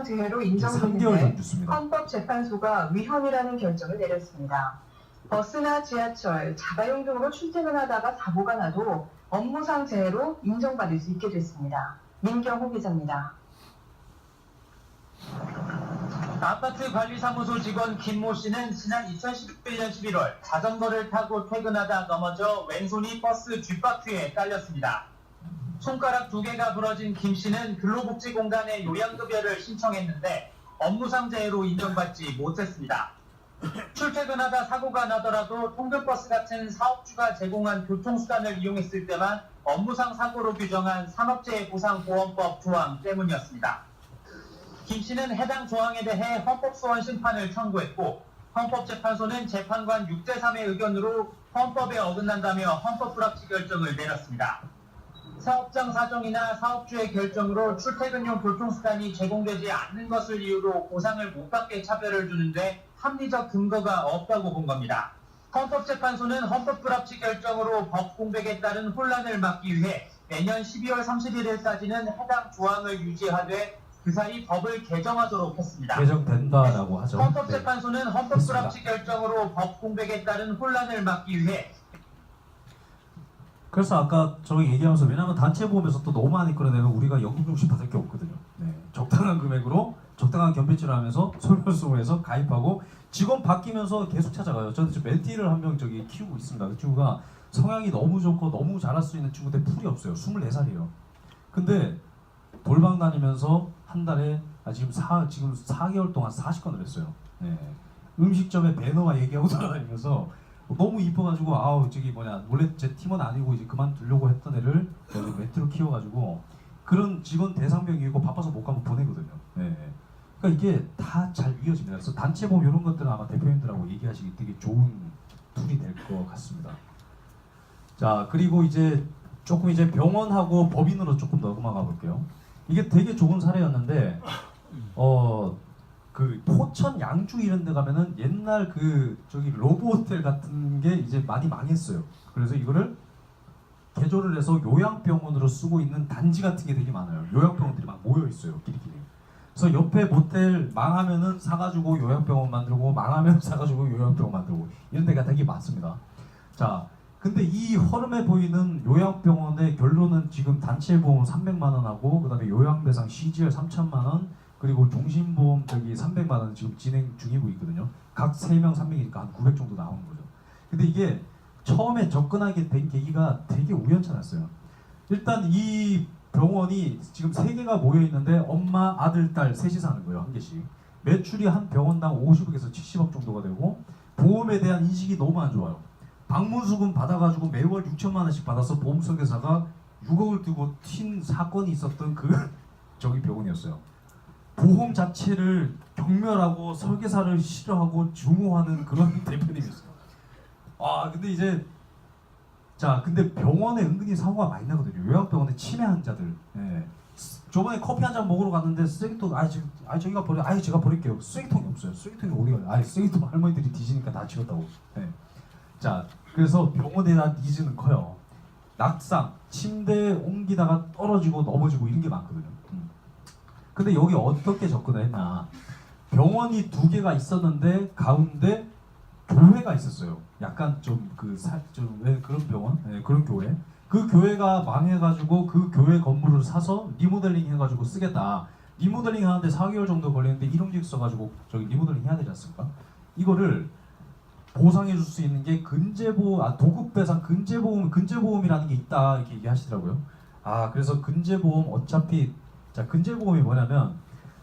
엄무상재해로 인정됐는데 헌법재판소가 위헌이라는 결정을 내렸습니다. 버스나 지하철, 자가용 등으로 출퇴근하다가 사고가 나도 업무상재해로 인정받을 수 있게 됐습니다. 민경호 기자입니다. 아파트 관리사무소 직원 김모 씨는 지난 2011년 11월 자전거를 타고 퇴근하다 넘어져 왼손이 버스 뒷바퀴에 깔렸습니다. 손가락 2개가 부러진 김 씨는 근로복지공단에 요양급여를 신청했는데 업무상재해로 인정받지 못했습니다. 출퇴근하다 사고가 나더라도 통근버스 같은 사업주가 제공한 교통수단을 이용했을 때만 업무상 사고로 규정한 산업재해보상보험법 조항 때문이었습니다. 김 씨는 해당 조항에 대해 헌법소원 심판을 청구했고 헌법재판소는 재판관 6대3의 의견으로 헌법에 어긋난다며 헌법불합치 결정을 내렸습니다. 사업장 사정이나 사업주의 결정으로 출퇴근용 교통수단이 제공되지 않는 것을 이유로 보상을 못 받게 차별을 주는데 합리적 근거가 없다고 본 겁니다. 헌법재판소는 헌법불합치 결정으로 법 공백에 따른 혼란을 막기 위해 내년 12월 31일까지는 해당 조항을 유지하되 그 사이 법을 개정하도록 했습니다. 개정된다라고 하죠. 헌법재판소는 헌법불합치 결정으로 법 공백에 따른 혼란을 막기 위해 그래서 아까 저희 얘기하면서 왜냐하면 단체 보험에서 또 너무 많이 끌어내면 우리가 연금 중심 받을 게 없거든요. 네. 적당한 금액으로 적당한 견배치를 하면서 솔선수범해서 가입하고 직원 바뀌면서 계속 찾아가요. 저는 지금 멘티를 한 명 저기 키우고 있습니다. 그 친구가 성향이 너무 좋고 너무 잘할 수 있는 친구인데 풀이 없어요. 24살이에요. 근데 돌방 다니면서 한 달에 지금 4개월 동안 40건을 했어요. 네. 음식점에 배너와 얘기하고 돌아다니면서 너무 이뻐가지고 원래 제 팀원 아니고 이제 그만두려고 했던 애를 멘트로 키워가지고 그런 직원 대상병이고 바빠서 못 가면 보내거든요. 네. 그러니까 이게 다 잘 이어집니다. 그래서 단체 보험 이런 것들은 아마 대표님들하고 얘기하시기 되게 좋은 툴이 될 것 같습니다. 자, 그리고 이제 조금 이제 병원하고 법인으로 조금 넘어가 볼게요. 이게 되게 좋은 사례였는데 그 포천 양주 이런 데 가면은 옛날 그 저기 로보호텔 같은 게 이제 많이 망했어요. 그래서 이거를 개조를 해서 요양병원으로 쓰고 있는 단지 같은 게 되게 많아요. 요양병원들이 막 모여 있어요, 끼리끼리. 그래서 옆에 모텔 망하면은 사가지고 요양병원 만들고 망하면 사가지고 요양병원 만들고 이런 데가 되게 많습니다. 자, 근데 이 허름해 보이는 요양병원의 결론은 지금 단체 보험 300만 원하고 그다음에 요양배상 CGR 3천만 원 그리고 종신보험 저기 300만 원 지금 진행 중이고 있거든요. 각 3명 3명이니까 한 900 정도 나오는 거죠. 근데 이게 처음에 접근하게 된 계기가 되게 우연찮았어요. 일단 이 병원이 지금 3개가 모여 있는데 엄마, 아들, 딸 셋이 사는 거예요. 한 개씩. 매출이 한 병원당 50억에서 70억 정도가 되고 보험에 대한 인식이 너무 안 좋아요. 방문수금 받아가지고 매월 6천만 원씩 받아서 보험설계사가 6억을 들고 튄 사건이 있었던 그 저기 병원이었어요. 보험 자체를 경멸하고 설계사를 싫어하고 증오하는 그런 대표님이었어요. 아 근데 이제 근데 병원에 은근히 사고가 많이 나거든요. 요양병원에 치매 환자들. 예. 저번에 커피 한 잔 먹으러 갔는데 쓰레기통 저기가 버려. 제가 버릴게요. 쓰레기통이 없어요. 쓰레기통이 어디가? 쓰레기통 할머니들이 뒤지니까 다 치웠다고. 예. 자, 그래서 병원에 대한 니즈는 커요. 낙상, 침대에 옮기다가 떨어지고 넘어지고 이런 게 많거든요. 근데 여기 어떻게 접근을 했나? 병원이 2개가 있었는데 가운데 교회가 있었어요. 약간 왜 그런 병원? 네, 그런 교회. 그 교회가 망해가지고 그 교회 건물을 사서 리모델링 해가지고 쓰겠다. 리모델링 하는데 4개월 정도 걸리는데 1억씩 써가지고 저기 리모델링 해야 되지 않습니까? 이거를 보상해 줄 수 있는 게 도급배상 근제보험이라는 게 있다 이렇게 얘기하시더라고요. 그래서 근제보험 어차피 근제보험이 뭐냐면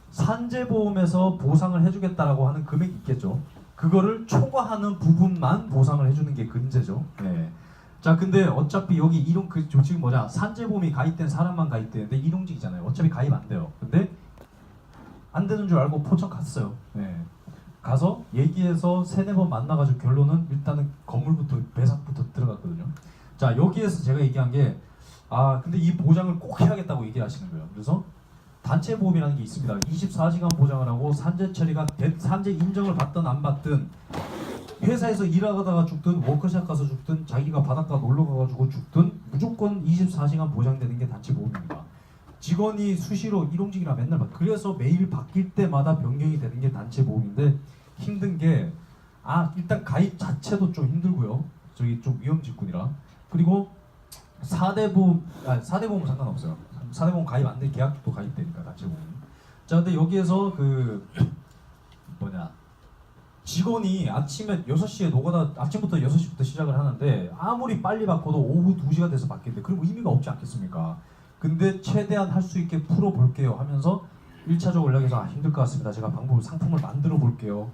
산재보험에서 보상을 해주겠다라고 하는 금액이 있겠죠. 그거를 초과하는 부분만 보상을 해주는 게 근제죠. 네. 자, 근데 어차피 여기 지금 산재보험이 가입된 사람만 가입되는데 일용직이잖아요. 어차피 가입 안 돼요. 근데 안 되는 줄 알고 포천 갔어요. 네. 가서 얘기해서 3-4번 만나가지고 결론은 일단은 건물부터 배상부터 들어갔거든요. 자, 여기에서 제가 얘기한 게 근데 이 보장을 꼭 해야겠다고 얘기를 하시는 거예요. 그래서 단체 보험이라는 게 있습니다. 24시간 보장을 하고 산재 처리가 산재 인정을 받든 안 받든 회사에서 일하다가 죽든 워크숍 가서 죽든 자기가 바닷가 놀러 가가지고 죽든 무조건 24시간 보장되는 게 단체 보험입니다. 직원이 수시로 일용직이라 맨날 그래서 매일 바뀔 때마다 변경이 되는 게 단체 보험인데 힘든 게 일단 가입 자체도 좀 힘들고요. 저기 좀 위험 직군이라. 그리고 4대 보험은 상관없어요. 4대 보험 가입 안 된 계약도 가입되니까 단체 보험. 자, 근데 여기에서 직원이 아침에 6시에 노가다 아침부터 6시부터 시작을 하는데 아무리 빨리 바꿔도 오후 2시가 돼서 바뀌는데 그럼 의미가 없지 않겠습니까? 근데 최대한 할 수 있게 풀어볼게요 하면서 1차적으로 연락해서 힘들 것 같습니다. 제가 상품을 만들어 볼게요.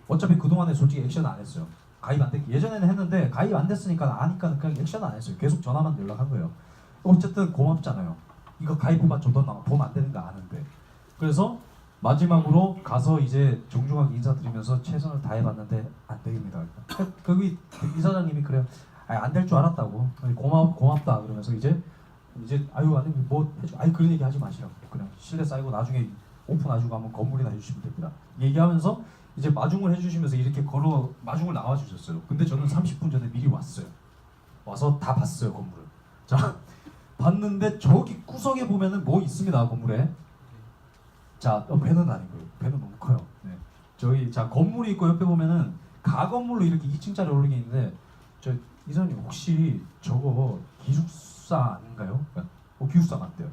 어차피 그동안에 솔직히 액션 안 했어요. 가입 안 됐기 예전에는 했는데 가입 안 됐으니까 아니까 그냥 액션 안 했어요. 계속 전화만 연락한 거예요. 어쨌든 고맙잖아요. 이거 가입해봤자 너 도움 안 되는 거 아는데. 그래서 마지막으로 가서 이제 정중하게 인사드리면서 최선을 다해봤는데 안 됩니다. 거기 이사장님이 그래요. 안 될 줄 알았다고. 고맙다 그러면서 이제 아유 아니 뭐 해줘. 그런 얘기 하지 마시라고. 그냥 신뢰 쌓이고 나중에 오픈해주고 한번 건물이나 해주시면 됩니다. 얘기하면서 이제 마중을 해주시면서 이렇게 마중을 나와주셨어요. 근데 저는 30분 전에 미리 왔어요. 와서 다 봤어요 건물을. 자 봤는데 저기 구석에 보면은 뭐 있습니다 건물에. 자 배는 아니고요. 배는 너무 커요. 네. 저기 건물이 있고 옆에 보면은 가건물로 이렇게 2층짜리 올린 게 있는데 이사님 혹시 저거 기숙사 아닌가요? 기숙사 같대요.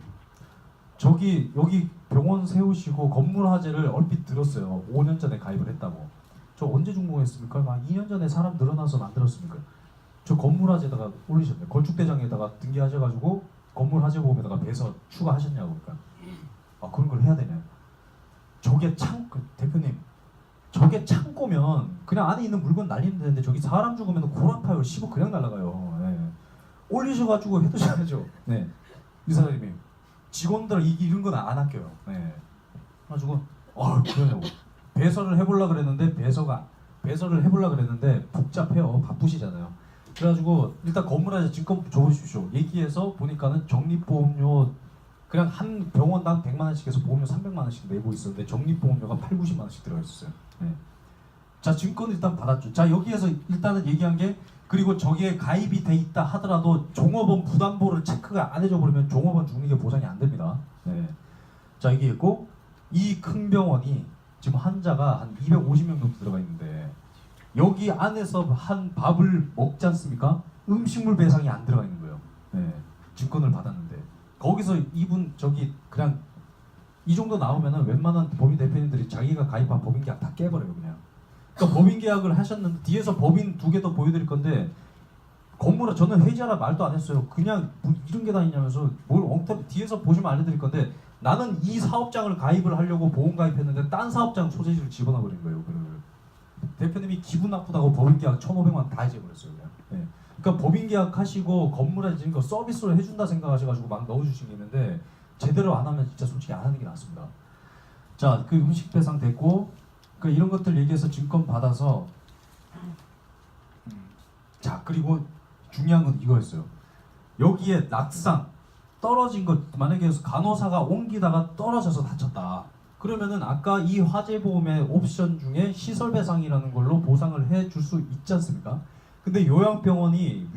여기 병원 세우시고 건물 화재를 얼핏 들었어요. 5년 전에 가입을 했다고. 저 언제 준공했습니까? 2년 전에 사람 늘어나서 만들었습니까? 저 건물 화재에다가 올리셨네. 건축대장에다가 등기하셔가지고 건물 화재 보험에다가 배서 추가하셨냐고. 그러니까 그런 걸 해야 되냐. 저게 대표님 저게 창고면 그냥 안에 있는 물건 날리면 되는데 저기 사람 죽으면 골아파요. 씹어 그냥 날아가요. 네. 올리셔가지고 해두셔야죠. 네. 이사장님이 직원들 이런 건 안 아껴요. 네. 그래가지고 그러냐고 배설을 해보려 그랬는데 배설을 해보려 그랬는데 복잡해요. 바쁘시잖아요. 그래가지고 일단 건물에 증권 줘보십시오. 얘기해서 보니까는 적립보험료 그냥 한 병원당 100만 원씩 해서 보험료 300만 원씩 내고 있었는데 적립보험료가 80~90만 원씩 들어가 있었어요. 네. 자 증권 일단 받았죠. 자 여기에서 일단은 얘기한 게 그리고 저기에 가입이 돼 있다 하더라도 종업원 부담보를 체크가 안 해줘 버리면 종업원 죽는 게 보상이 안 됩니다. 네. 자 이게 있고 이 큰 병원이 지금 환자가 한 250명 정도 들어가 있는데 여기 안에서 한 밥을 먹지 않습니까? 음식물 배상이 안 들어가 있는 거예요. 네. 증권을 받았는데 거기서 이분 그냥 이 정도 나오면은 웬만한 법인 대표님들이 자기가 가입한 법인 계약 다 깨버려요 그냥. 그러니까 법인 계약을 하셨는데 뒤에서 법인 2개 더 보여드릴 건데 건물을 저는 해지하라 말도 안 했어요. 그냥 뭐 이런 게 다 있냐면서 뭘 엉터리 뒤에서 보시면 알려드릴 건데 나는 이 사업장을 가입을 하려고 보험 가입했는데 딴 사업장 소재지를 집어넣어 버린 거예요. 대표님이 기분 나쁘다고 법인 계약 1,500만 원 다 해제버렸어요 그냥. 네. 그러니까 법인 계약하시고 건물에 지금 거 서비스로 해준다 생각하셔가지고 막 넣어주신 게 있는데 제대로 안 하면 진짜 솔직히 안 하는 게 낫습니다. 자, 그 음식 배상 됐고 이런 것들 얘기해서 증권 받아서 자 그리고 중요한 건 이거였어요. 여기에 낙상 떨어진 것 만약에 간호사가 옮기다가 떨어져서 다쳤다. 그러면은 아까 이 화재보험의 옵션 중에 시설배상이라는 걸로 보상을 해줄 수 있지 않습니까? 근데 요양병원이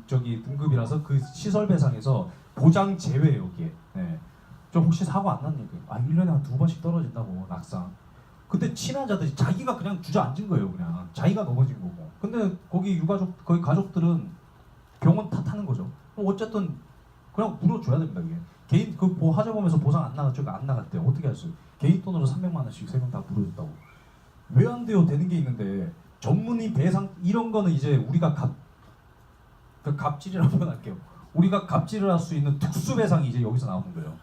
등급이라서 그 시설배상에서 보장 제외예요 여기에. 네. 저 혹시 사고 안 났니? 1년에 한 2번씩 떨어진다고 낙상. 근데 친환자들이 자기가 그냥 주저앉은 거예요 그냥. 자기가 넘어진 거고. 근데 거기 거기 가족들은 병원 탓하는 거죠. 어쨌든 그냥 물어줘야 됩니다 이게. 개인 화재보험에서 보상 안 나갔죠? 안 나갔대요. 어떻게 하셨어요? 개인 돈으로 300만 원씩 3명 다 물어줬다고. 왜 안 돼요? 되는 게 있는데 전문의 배상 이런 거는 이제 우리가 갑질이라고 표현할게요. 우리가 갑질을 할 수 있는 특수 배상이 이제 여기서 나오는 거예요.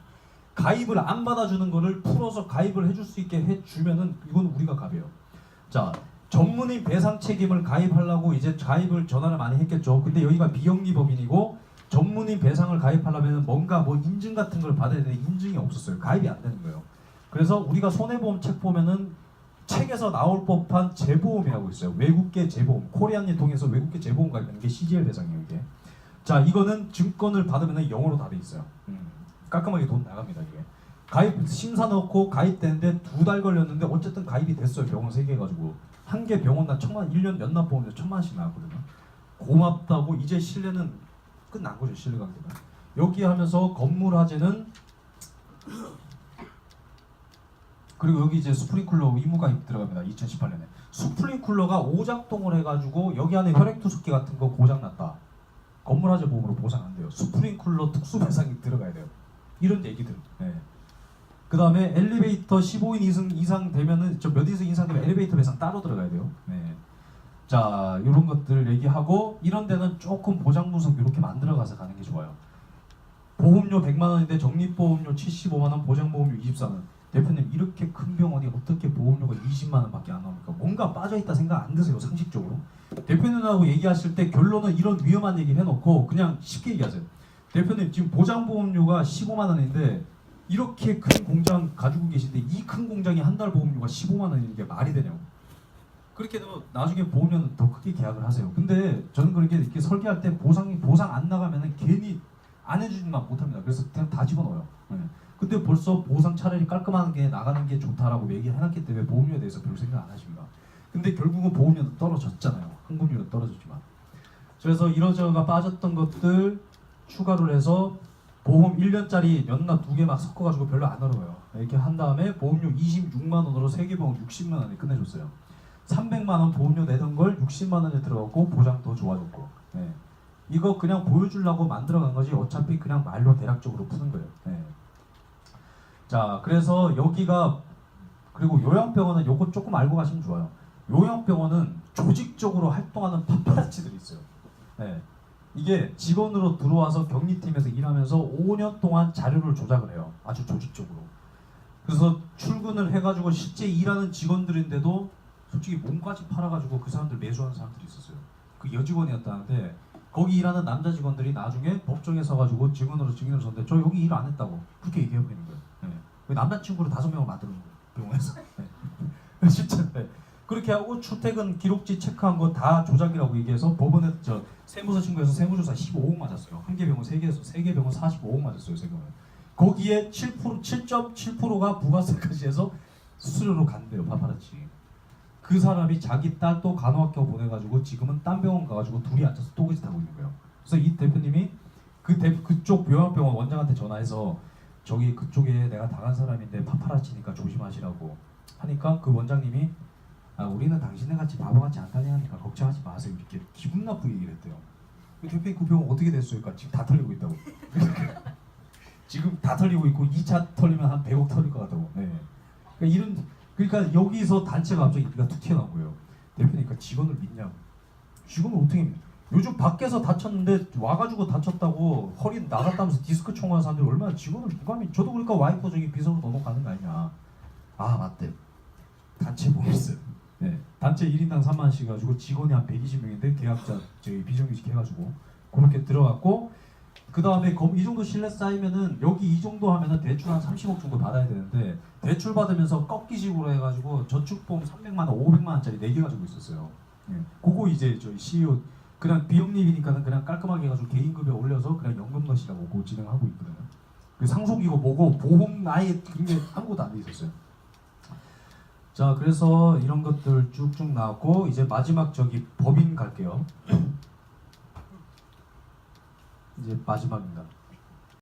가입을 안 받아주는 거를 풀어서 가입을 해줄 수 있게 해주면은 이건 우리가 갑이에요. 자 전문의 배상 책임을 가입하려고 이제 가입을 전화를 많이 했겠죠. 근데 여기가 비영리법인이고 전문의 배상을 가입하려면 뭔가 인증 같은 걸 받아야 되는데 인증이 없었어요. 가입이 안 되는 거예요. 그래서 우리가 손해보험 책 보면은 책에서 나올 법한 재보험이라고 있어요. 외국계 재보험. 코리안을 통해서 외국계 재보험 가입하는 게 CGL 배상이에요 이게. 자 이거는 증권을 받으면 영어로 다 돼 있어요. 깔끔하게 돈 나갑니다 이게. 가입 심사 넣고 가입되는데 2달 걸렸는데 어쨌든 가입이 됐어요. 병원 3개 해가지고 한 개 병원당 1,000만 1년 연납보험료 1,000만 원씩 나왔거든요. 고맙다고 이제 신뢰는 끝난 거죠. 신뢰관계가. 여기 하면서 건물 화재는 그리고 여기 이제 스프링클러 의무가 들어갑니다. 2018년에 스프링클러가 오작동을 해가지고 여기 안에 혈액투석기 같은 거 고장났다. 건물화재 보험으로 보상 안 돼요. 스프링클러 특수 배상이 들어가야 돼요. 이런 얘기들. 네. 그 다음에 엘리베이터 15인 이상 되면은 몇 인승 이상 되면 엘리베이터 배상 따로 들어가야 돼요. 네. 자, 이런 것들 얘기하고 이런 데는 조금 보장 분석 이렇게 만들어가서 가는 게 좋아요. 보험료 100만 원인데 적립보험료 75만 원, 보장보험료 24만 원. 대표님 이렇게 큰 병원이 어떻게 보험료가 20만 원밖에 안 나옵니까? 뭔가 빠져있다 생각 안 드세요 상식적으로? 대표님하고 얘기하실 때 결론은 이런 위험한 얘기 해놓고 그냥 쉽게 얘기하세요. 대표님 지금 보장보험료가 15만 원인데 이렇게 큰 공장 가지고 계신데 이 큰 공장이 한 달 보험료가 15만 원인 게 말이 되냐고. 그렇게 되면 나중에 보험료는 더 크게 계약을 하세요. 근데 저는 그렇게 이렇게 설계할 때 보상 안 나가면은 괜히 안 해주지만 못합니다. 그래서 그냥 다 집어넣어요. 네. 근데 벌써 보상 차라리 깔끔한 게 나가는 게 좋다라고 얘기를 해놨기 때문에 보험료에 대해서 별 생각 안 하십니다. 근데 결국은 보험료는 떨어졌잖아요. 환급료는 떨어졌지만. 그래서 이러저러가 빠졌던 것들 추가를 해서 보험 1년짜리 연납 2개 막 섞어가지고 별로 안 어려워요. 이렇게 한 다음에 보험료 26만 원으로 3개 보험 60만 원에 끝내줬어요. 300만 원 보험료 내던 걸 60만 원에 들어갔고 보장 더 좋아졌고. 네. 이거 그냥 보여주려고 만들어간 거지 어차피 그냥 말로 대략적으로 푸는 거예요. 네. 자, 그래서 여기가 그리고 요양병원은 요거 조금 알고 가시면 좋아요. 요양병원은 조직적으로 활동하는 파파라치들이 있어요. 네. 이게 직원으로 들어와서 격리팀에서 일하면서 5년 동안 자료를 조작을 해요. 아주 조직적으로. 그래서 출근을 해가지고 실제 일하는 직원들인데도 솔직히 몸까지 팔아가지고 그 사람들 매수하는 사람들이 있었어요. 그 여직원이었다는데 거기 일하는 남자 직원들이 나중에 법정에 서가지고 직원으로 증인을 섰는데 저 여기 일 안 했다고 그렇게 얘기해버리는 거예요. 네. 남자친구를 5명을 만드는 거예요. 병원에서. 네. 진짜. 네. 그렇게 하고 출퇴근 기록지 체크한 거 다 조작이라고 얘기해서 법원에 세무서 신고해서 세무조사 15억 맞았어요. 한 개 병원 3개 병원 45억 맞았어요. 세금을. 거기에 7.7%가 부가세까지 해서 수수료로 간대요. 파파라치. 그 사람이 자기 딸 또 간호학교 보내가지고 지금은 딴 병원 가가지고 둘이 앉아서 또그짓 하고 있는 거예요. 그래서 이 대표님이 그쪽 요양병원 원장한테 전화해서 저기 그쪽에 내가 당한 사람인데 파파라치니까 조심하시라고 하니까 그 원장님이 우리는 당신네 같이 바보같이 안 다니니까 걱정하지 마세요. 이렇게 기분 나쁘게 얘기를 했대요. 대표님 그 병원 어떻게 됐어요? 그러니까 지금 다 털리고 있다고. 지금 다 털리고 있고 2차 털리면 한 100억 털릴 것 같다고. 네. 그러니까 여기서 단체가 갑자기 네가 툭 튀어나온 거예요. 대표님 그러니까 직원을 믿냐고. 직원을 어떻게 믿냐. 요즘 밖에서 다쳤는데 와가지고 다쳤다고 허리 나갔다면서 디스크 총하는 사람들이 얼마나 직원을 누가 믿. 저도 그러니까 와이프 저기 비서로 넣어놓고 가는 거 아니냐. 아 맞대. 단체 보험 있어요. 네. 단체 1인당 3만 원씩 해가지고 직원이 한 120명인데 계약자 저희 비정규직 해가지고 그렇게 들어갔고 그 다음에 이 정도 신뢰 쌓이면은 여기 이 정도 하면은 대출 한 30억 정도 받아야 되는데 대출 받으면서 꺾기식으로 해가지고 저축보험 300만 원, 500만 원짜리 4개 가지고 있었어요. 네. 그거 이제 저희 CEO 그냥 비영리이니까는 그냥 깔끔하게 해가지고 개인급여 올려서 그냥 연금 넣으시라고 그거 진행하고 있거든요. 그 상속이고 뭐고 보험 아예 그게 아무것도 안 돼 있었어요. 자, 그래서 이런 것들 쭉쭉 나왔고 이제 마지막 저기 법인 갈게요. 이제 마지막입니다.